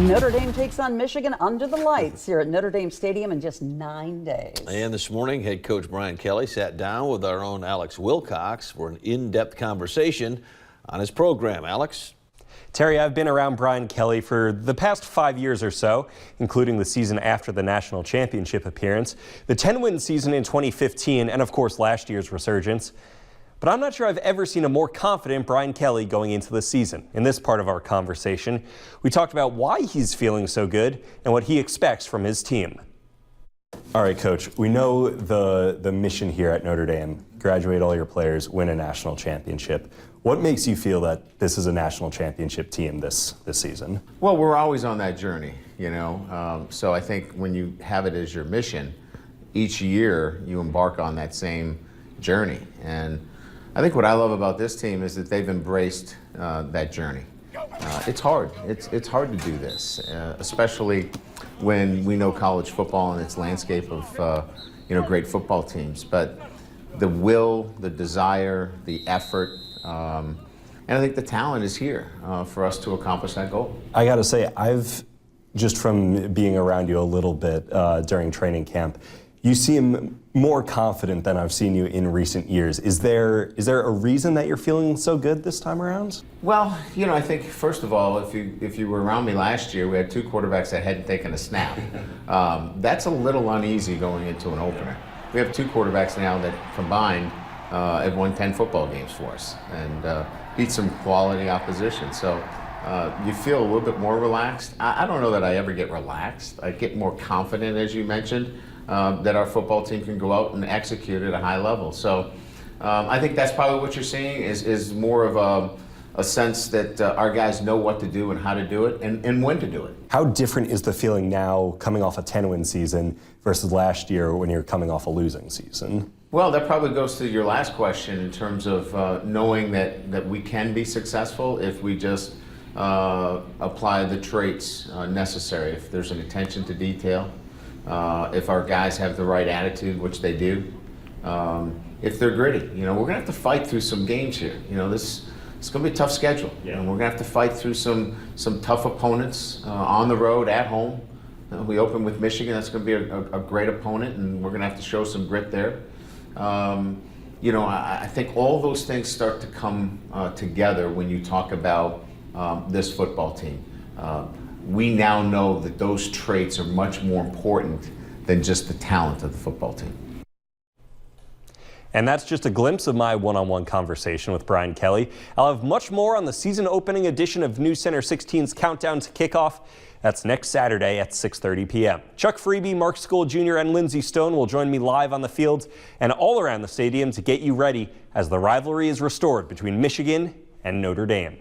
Notre Dame takes on Michigan under the lights here at Notre Dame Stadium in just 9 days. And this morning, head coach Brian Kelly sat down with our own Alex Wilcox for an in-depth conversation on his program. Alex? Terry, I've been around Brian Kelly for the past 5 years or so, including the season after the national championship appearance, the 10-win season in 2015, and of course last year's resurgence. But I'm not sure I've ever seen a more confident Brian Kelly going into the season. In this part of our conversation, we talked about why he's feeling so good and what he expects from his team. All right, Coach, we know the mission here at Notre Dame: graduate all your players, win a national championship. What makes you feel that this is a national championship team this season? Well, we're always on that journey, you know. So I think when you have it as your mission, each year you embark on that same journey. And I think what I love about this team is that they've embraced that journey. It's hard. It's hard to do this, especially when we know college football and its landscape of great football teams. But the will, the desire, the effort, and I think the talent is here for us to accomplish that goal. I got to say, I've just from being around you a little bit during training camp, you seem more confident than I've seen you in recent years. Is there a reason that you're feeling so good this time around? Well, you know, I think first of all, if you were around me last year, we had two quarterbacks that hadn't taken a snap. That's a little uneasy going into an opener. We have two quarterbacks now that combined have won 10 football games for us and beat some quality opposition. So you feel a little bit more relaxed. I don't know that I ever get relaxed. I get more confident, as you mentioned, that our football team can go out and execute at a high level. So I think that's probably what you're seeing is more of a sense that our guys know what to do and how to do it and when to do it. How different is the feeling now coming off a 10-win season versus last year when you're coming off a losing season? Well, that probably goes to your last question in terms of knowing that we can be successful if we just apply the traits necessary. If there's an attention to detail, if our guys have the right attitude, which they do, if they're gritty. You know, we're going to have to fight through some games here. You know, it's going to be a tough schedule. Yeah. And we're going to have to fight through some tough opponents on the road, at home. We open with Michigan. That's going to be a great opponent, and we're going to have to show some grit there. You know, I think all those things start to come together when you talk about this football team. We now know that those traits are much more important than just the talent of the football team. And that's just a glimpse of my one-on-one conversation with Brian Kelly. I'll have much more on the season opening edition of News Center 16's Countdown to Kickoff. That's next Saturday at 6:30 p.m. Chuck Freeby, Mark Skoll Jr., and Lindsey Stone will join me live on the fields and all around the stadium to get you ready as the rivalry is restored between Michigan and Notre Dame.